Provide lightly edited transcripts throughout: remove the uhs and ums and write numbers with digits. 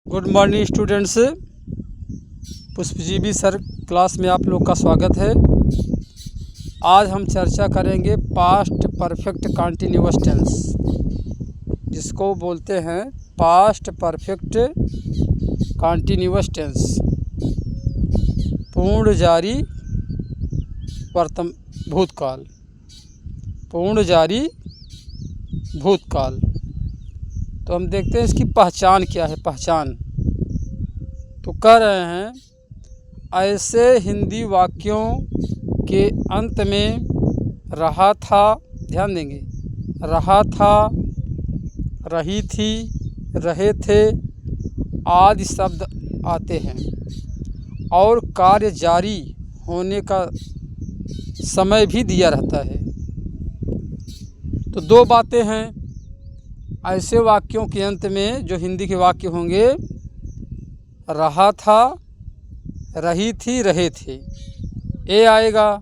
Good morning students. पुष्पजीवी sir class में आप लोग का स्वागत है। आज हम चर्चा करेंगे पास्ट परफेक्ट कंटिन्यूअस टेंस, जिसको बोलते हैं पास्ट परफेक्ट कंटिन्यूअस टेंस, पूर्ण जारी भूतकाल, पूर्ण जारी भूतकाल। तो हम देखते हैं इसकी पहचान क्या है। पहचान तो कह रहे हैं ऐसे हिंदी वाक्यों के अंत में रहा था, ध्यान देंगे, रहा था, रही थी, रहे थे आदि शब्द आते हैं और कार्य जारी होने का समय भी दिया रहता है। तो दो बातें हैं। ऐसे वाक्यों के अंत में जो हिंदी के वाक्य होंगे, रहा था, रही थी, रहे थे, ये आएगा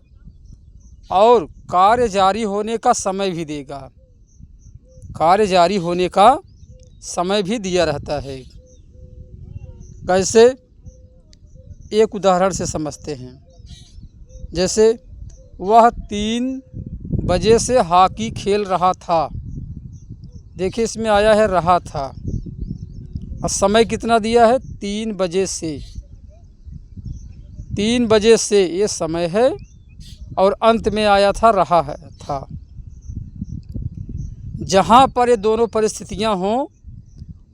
और कार्य जारी होने का समय भी देगा। कार्य जारी होने का समय भी दिया रहता है। कैसे? एक उदाहरण से समझते हैं। जैसे वह 3 बजे से हॉकी खेल रहा था। देखिए इसमें आया है रहा था और समय कितना दिया है? 3 बजे से। 3 बजे से ये समय है और अंत में आया था रहा है था। जहाँ पर ये दोनों परिस्थितियाँ हों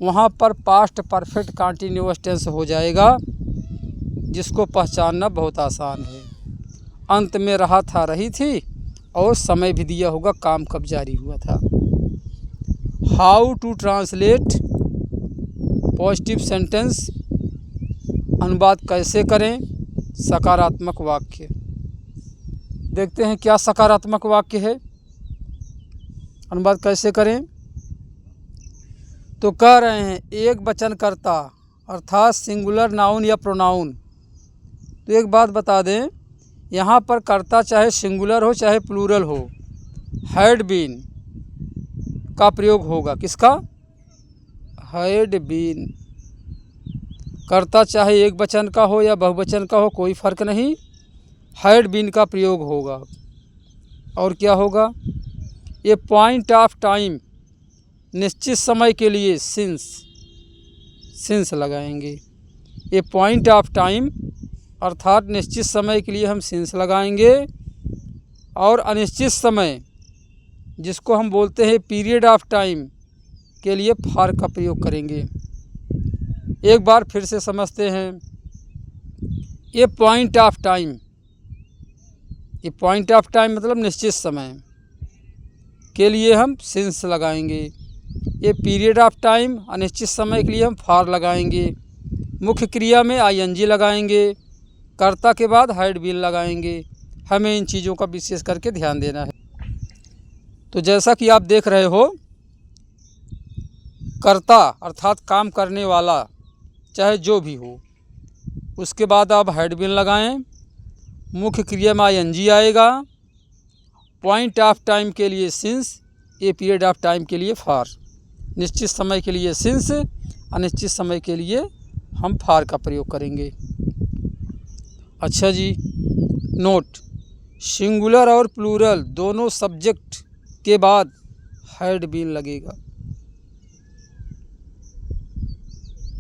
वहाँ पर पास्ट परफेक्ट कंटिन्यूअस टेंस हो जाएगा, जिसको पहचानना बहुत आसान है। अंत में रहा था, रही थी और समय भी दिया होगा, काम कब जारी हुआ था। How to translate positive sentence, अनुवाद कैसे करें सकारात्मक वाक्य। देखते हैं क्या सकारात्मक वाक्य है, अनुवाद कैसे करें। तो कह रहे हैं एक वचनकर्ता अर्थात सिंगुलर नाउन या प्रोनाउन। तो एक बात बता दें, यहाँ पर कर्ता चाहे सिंगुलर हो चाहे प्लूरल हो, हैड बीन का प्रयोग होगा। किसका? Had been. कर्ता चाहे एक वचन का हो या बहुवचन का हो, कोई फर्क नहीं, हैड बीन का प्रयोग होगा। और क्या होगा? ये पॉइंट ऑफ टाइम, निश्चित समय के लिए सिंस लगाएंगे। ये पॉइंट ऑफ टाइम अर्थात निश्चित समय के लिए हम सिंस लगाएंगे, और अनिश्चित समय जिसको हम बोलते हैं पीरियड ऑफ टाइम के लिए फॉर का प्रयोग करेंगे। एक बार फिर से समझते हैं। ये पॉइंट ऑफ टाइम, ये पॉइंट ऑफ टाइम मतलब निश्चित समय के लिए हम सिंस लगाएंगे। ये पीरियड ऑफ टाइम अनिश्चित समय के लिए हम फॉर लगाएंगे। मुख्य क्रिया में आईएनजी लगाएंगे, कर्ता के बाद हैड बीन लगाएंगे। हमें इन चीज़ों का विशेष करके ध्यान देना है। तो जैसा कि आप देख रहे हो, कर्ता अर्थात काम करने वाला चाहे जो भी हो, उसके बाद आप हैड बीन लगाएं, मुख्य क्रिया में आईएनजी आएगा, पॉइंट ऑफ टाइम के लिए सिंस, ये पीरियड ऑफ टाइम के लिए फॉर, निश्चित समय के लिए सिंस, अनिश्चित समय के लिए हम फॉर का प्रयोग करेंगे। अच्छा जी, नोट, सिंगुलर और प्लूरल दोनों सब्जेक्ट के बाद हैड बीन लगेगा।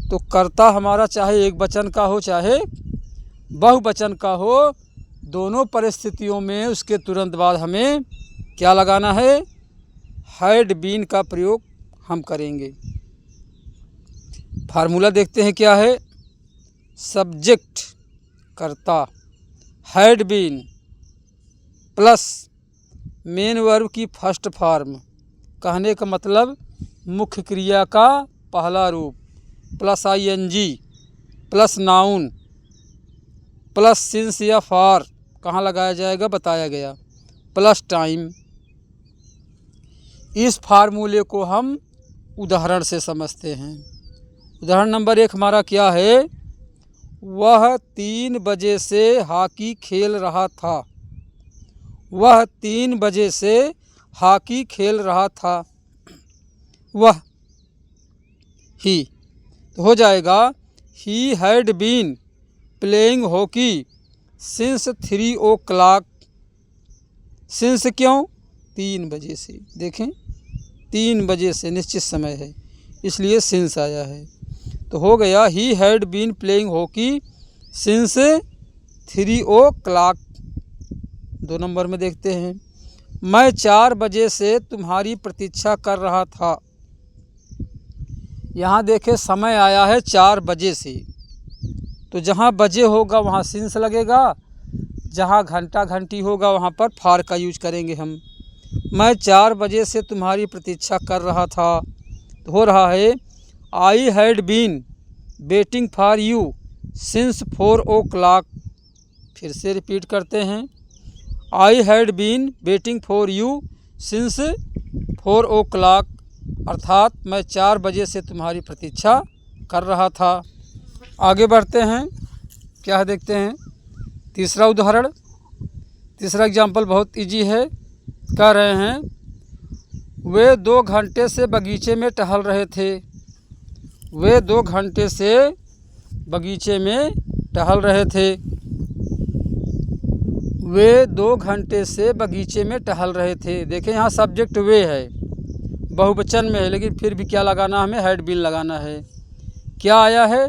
तो कर्ता हमारा चाहे एक वचन का हो चाहे बहुवचन का हो, दोनों परिस्थितियों में उसके तुरंत बाद हमें क्या लगाना है? हैड बीन का प्रयोग हम करेंगे। फार्मूला देखते हैं क्या है। सब्जेक्ट कर्ता, had been plus main verb की फर्स्ट फॉर्म, कहने का मतलब मुख्य क्रिया का पहला रूप, plus ING plus noun plus since या फॉर, कहाँ लगाया जाएगा बताया गया, प्लस टाइम। इस फार्मूले को हम उदाहरण से समझते हैं। उदाहरण नंबर 1 हमारा क्या है? वह 3 बजे से हॉकी खेल रहा था। वह 3 बजे से हॉकी खेल रहा था। वह ही तो हो जाएगा he had been playing hockey since 3 o'clock। Since क्यों? 3 बजे से। देखें 3 बजे से निश्चित समय है, इसलिए सिंस आया है। तो हो गया he had been playing hockey since 3 o'clock। 2 number में देखते हैं, मैं 4 बजे से तुम्हारी प्रतीक्षा कर रहा था। यहाँ देखें समय आया है 4 बजे से, तो जहाँ बजे होगा वहाँ सिंस लगेगा, जहाँ घंटा घंटी होगा वहाँ पर फार का यूज करेंगे हम। मैं 4 बजे से तुम्हारी प्रतीक्षा कर रहा था, तो हो रहा है I had been waiting for you since 4 o'clock। फिर से रिपीट करते हैं, I had been waiting for you since 4 o'clock, अर्थात मैं 4 बजे से तुम्हारी प्रतीक्षा कर रहा था। आगे बढ़ते हैं, क्या है देखते हैं। तीसरा उदाहरण, तीसरा एग्जाम्पल बहुत इजी है। कह रहे हैं वे 2 घंटे से बगीचे में टहल रहे थे। वे 2 घंटे से बगीचे में टहल रहे थे। वे 2 घंटे से बगीचे में टहल रहे थे। देखें यहाँ सब्जेक्ट वे है, बहुवचन में है, लेकिन फिर भी क्या लगाना, हमें हैड बीन लगाना है। क्या आया है?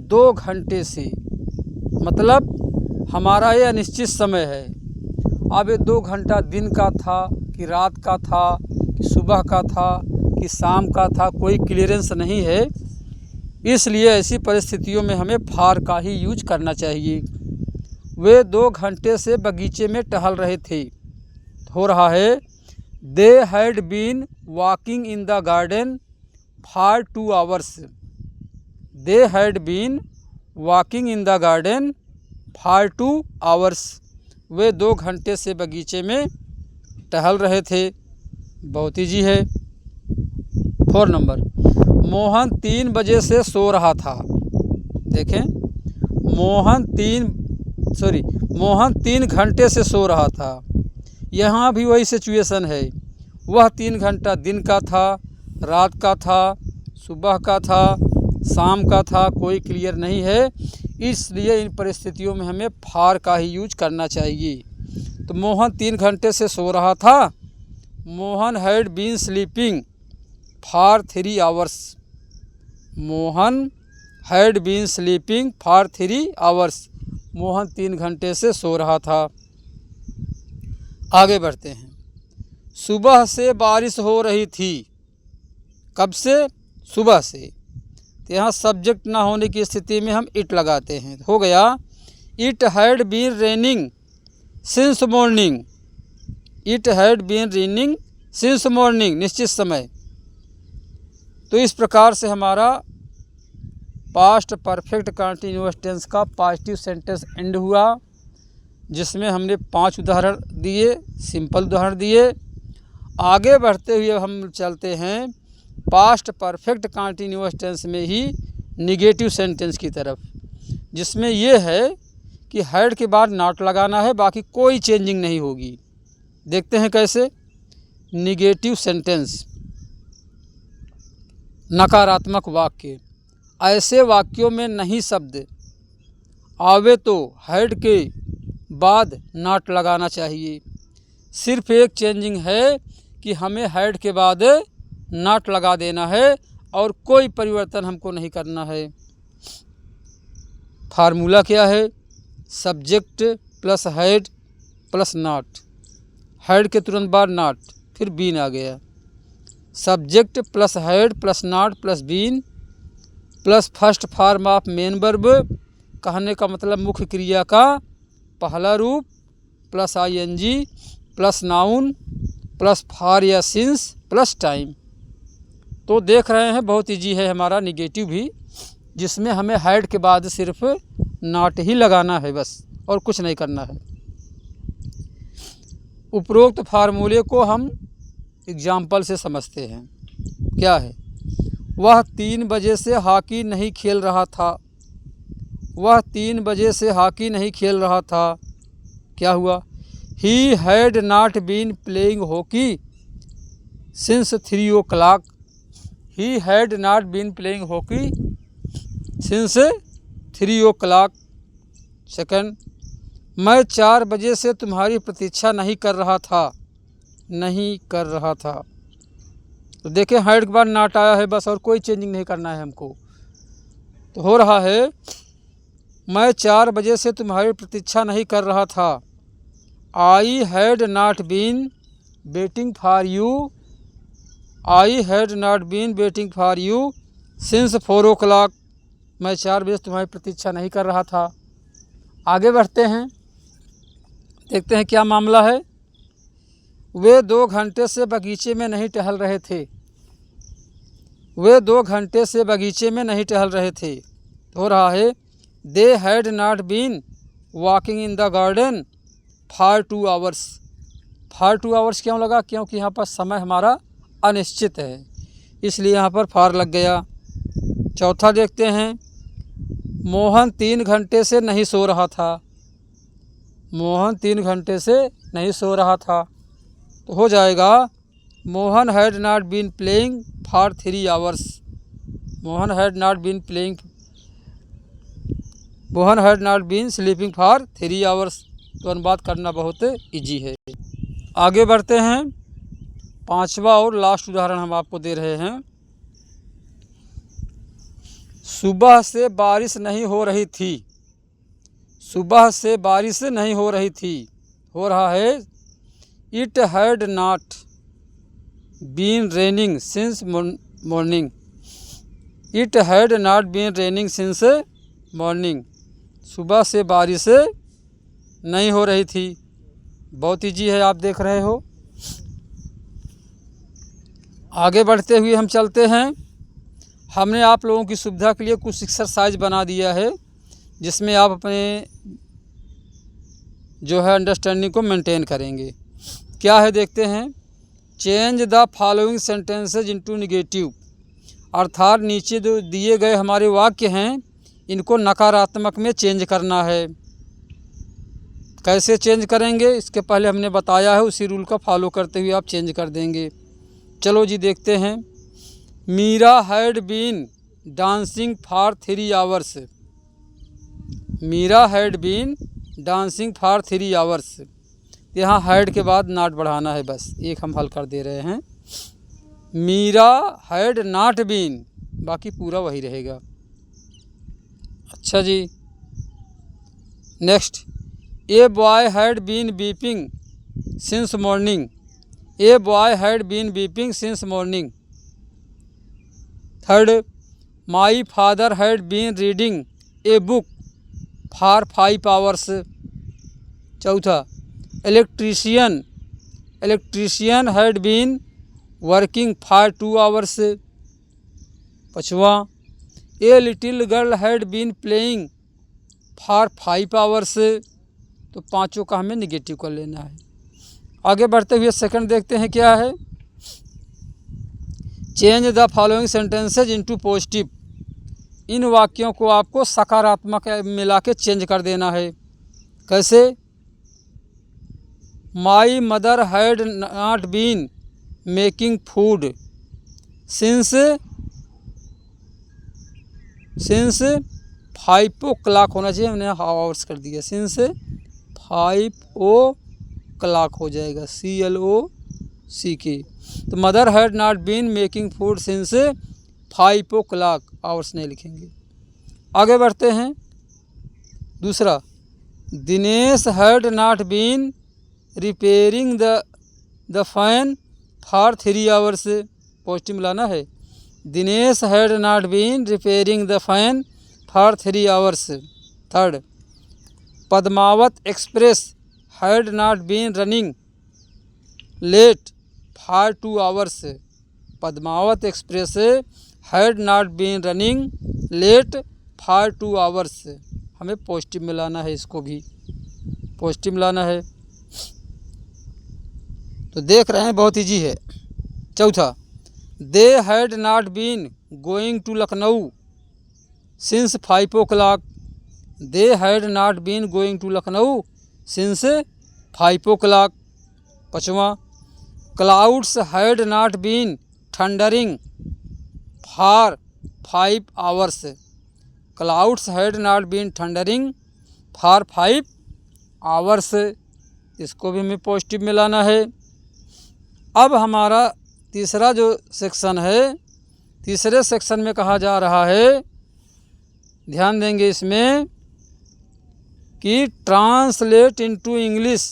2 घंटे से, मतलब हमारा ये अनिश्चित समय है। अब ये 2 घंटा दिन का था कि रात का था कि सुबह का था कि शाम का था, कोई क्लियरेंस नहीं है। इसलिए ऐसी परिस्थितियों में हमें फार का ही यूज करना चाहिए। वे 2 घंटे से बगीचे में टहल रहे थे। हो रहा है they had been walking in the garden for 2 hours। They had been walking in the garden for 2 hours। वे 2 घंटे से बगीचे में टहल रहे थे। बहुत ईजी है। 4 नंबर, मोहन 3 बजे से सो रहा था। देखें मोहन 3 घंटे से सो रहा था। यहाँ भी वही सिचुएशन है। वह 3 घंटा दिन का था, रात का था, सुबह का था, शाम का था, कोई क्लियर नहीं है। इसलिए इन परिस्थितियों में हमें फार का ही यूज करना चाहिए। तो मोहन 3 घंटे से सो रहा था। Mohan had been sleeping for 3 hours। Mohan had been sleeping for 3 hours। Mohan 3 घंटे से सो रहा था। आगे बढ़ते हैं। सुबह से बारिश हो रही थी। कब से? सुबह से। तो यहाँ सब्जेक्ट ना होने की स्थिति में हम इट लगाते हैं। हो गया it had been raining since morning. It had been raining since morning, निश्चित समय। तो इस प्रकार से हमारा पास्ट परफेक्ट कंटीन्यूअस टेंस का पॉजिटिव सेंटेंस एंड हुआ, जिसमें हमने 5 उदाहरण दिए, सिंपल उदाहरण दिए। आगे बढ़ते हुए हम चलते हैं पास्ट परफेक्ट कंटीन्यूअस टेंस में ही निगेटिव सेंटेंस की तरफ, जिसमें यह है कि हैड के बाद नॉट लगाना है, बाकी कोई चेंजिंग नहीं होगी। देखते हैं कैसे। निगेटिव सेंटेंस, नकारात्मक वाक्य। ऐसे वाक्यों में नहीं शब्द आवे तो हैड के बाद नॉट लगाना चाहिए। सिर्फ एक चेंजिंग है कि हमें हैड के बाद नॉट लगा देना है और कोई परिवर्तन हमको नहीं करना है। फार्मूला क्या है? Subject plus had plus not. Had के तुरंत बाद नॉट, फिर बीन आ गया। Subject plus had plus not plus been plus first form of main verb, कहने का मतलब मुख्य क्रिया का पहला रूप, plus ING plus noun plus for या सिंस प्लस टाइम। तो देख रहे हैं बहुत इजी है हमारा निगेटिव भी, जिसमें हमें हैड के बाद सिर्फ नॉट ही लगाना है बस, और कुछ नहीं करना है। उपरोक्त फार्मूले को हम एग्जाम्पल से समझते हैं। क्या है? वह 3 बजे से हॉकी नहीं खेल रहा था। वह 3 बजे से हॉकी नहीं खेल रहा था। क्या हुआ? He had not been playing hockey since 3 o'clock। He had not been playing hockey since 3 o'clock। Second, मैं 4 बजे से तुम्हारी प्रतीक्षा नहीं कर रहा था। तो देखिए हेड के बाद नॉट आया है बस, और कोई चेंजिंग नहीं करना है हमको। तो हो रहा है मैं 4 बजे से तुम्हारी प्रतीक्षा नहीं कर रहा था। I had not been waiting for you since 4 o'clock। मैं 4 बजे से तुम्हारी प्रतीक्षा नहीं कर रहा था। आगे बढ़ते हैं, देखते हैं क्या मामला है। वे 2 घंटे से बगीचे में नहीं टहल रहे थे। हो रहा है they had not been walking in the garden for 2 hours। For 2 hours क्यों लगा? क्योंकि यहाँ पर समय हमारा अनिश्चित है, इसलिए यहाँ पर फॉर लग गया। चौथा देखते हैं, मोहन 3 घंटे से नहीं सो रहा था। तो हो जाएगा Mohan had not been playing for 3 hours। Mohan had not been sleeping for 3 hours। तो अनुवाद करना बहुत इजी है। आगे बढ़ते हैं, 5वां और लास्ट उदाहरण हम आपको दे रहे हैं। सुबह से बारिश नहीं हो रही थी। हो रहा है it had not been raining since morning. सुबह से बारिश नहीं हो रही थी। बहुत ईजी है, आप देख रहे हो। आगे बढ़ते हुए हम चलते हैं। हमने आप लोगों की सुविधा के लिए कुछ एक्सरसाइज बना दिया है, जिसमें आप अपने जो है अंडरस्टैंडिंग को मेंटेन करेंगे। क्या है देखते हैं। Change the following sentences into negative, अर्थात नीचे जो दिए गए हमारे वाक्य हैं इनको नकारात्मक में चेंज करना है। कैसे चेंज करेंगे इसके पहले हमने बताया है, उसी रूल का फॉलो करते हुए आप चेंज कर देंगे। चलो जी देखते हैं। Meera had been dancing for 3 hours। यहाँ हैड के बाद नॉट बढ़ाना है, बस एक हम हल कर दे रहे हैं। मीरा हैड नॉट बीन, बाकी पूरा वही रहेगा। अच्छा जी, next, a boy had been weeping since morning. Third, my father had been reading a book for 5 hours। चौथा, electrician had been working for 2 hours। पाँचवा, a little girl had been playing for 5 hours। तो पाँचों का हमें negative कर लेना है। आगे बढ़ते हुए सेकंड देखते हैं क्या है। Change the following sentences into positive, इन वाक्यों को आपको सकारात्मक मिला के चेंज कर देना है। कैसे? My mother had not been making food since 5 o'clock होना चाहिए, हमने हावर्स कर दिया। सिंस 5 o'clock हो जाएगा, CLOCK। तो mother had not been making food since 5 o'clock, hours नहीं लिखेंगे। आगे बढ़ते हैं। दूसरा, Dinesh had not been repairing the fan for 3 hours। Positive मिलाना है। Dinesh had not been repairing the fan for 3 hours। Third, Padmavat express had not been running late for 2 hours। Padmavat express had not been running late for 2 hours। हमें positive मिलाना है, इसको भी positive मिलाना है। तो देख रहे हैं बहुत इजी है। चौथा, they had not been going to Lucknow since 5 o'clock। They had not been going to Lucknow since 5 o'clock। पाँचवा, clouds had not been thundering for 5 hours। Clouds had not been thundering for 5 hours, इसको भी हमें positive में लाना है। अब हमारा तीसरा जो सेक्शन है, तीसरे सेक्शन में कहा जा रहा है, ध्यान देंगे इसमें, कि translate into English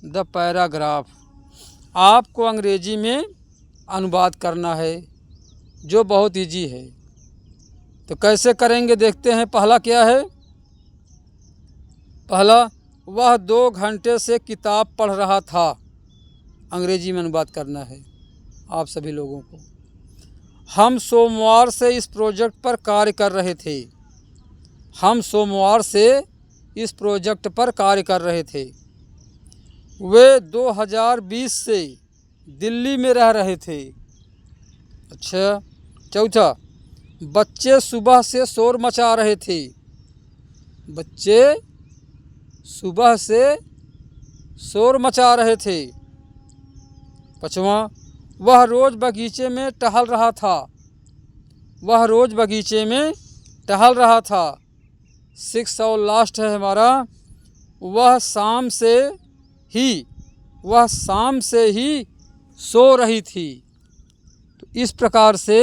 the paragraph. आपको अंग्रेजी में अनुवाद करना है, जो बहुत इजी है। तो कैसे करेंगे देखते हैं। पहला क्या है? पहला, वह 2 घंटे से किताब पढ़ रहा था। अंग्रेजी में अनुवाद करना है आप सभी लोगों को। हम सोमवार से इस प्रोजेक्ट पर कार्य कर रहे थे। हम सोमवार से इस प्रोजेक्ट पर कार्य कर रहे थे। वे 2020 से दिल्ली में रह रहे थे। अच्छा। चौथा, बच्चे सुबह से शोर मचा रहे थे। बच्चे सुबह से शोर मचा रहे थे। पाँचवां, वह रोज़ बगीचे में टहल रहा था। वह रोज़ बगीचे में टहल रहा था। 6 और लास्ट है हमारा, वह शाम से ही सो रही थी। तो इस प्रकार से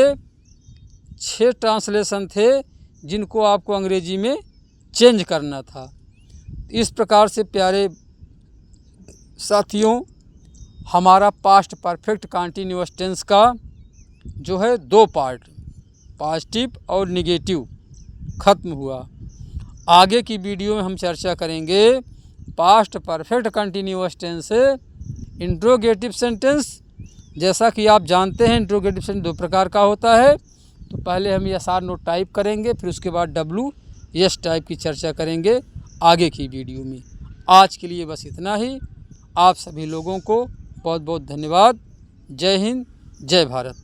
6 ट्रांसलेशन थे जिनको आपको अंग्रेजी में चेंज करना था। इस प्रकार से प्यारे साथियों, हमारा पास्ट परफेक्ट कंटीन्यूअस टेंस का जो है 2 पार्ट, पॉजिटिव और निगेटिव, ख़त्म हुआ। आगे की वीडियो में हम चर्चा करेंगे पास्ट परफेक्ट कंटीन्यूअस टेंस से इंट्रोगेटिव सेंटेंस। जैसा कि आप जानते हैं इंट्रोगेटिव सेंटेंस 2 प्रकार का होता है। तो पहले हम SR नोट टाइप करेंगे, फिर उसके बाद WS टाइप की चर्चा करेंगे आगे की वीडियो में। आज के लिए बस इतना ही। आप सभी लोगों को बहुत बहुत धन्यवाद। जय हिंद, जय भारत।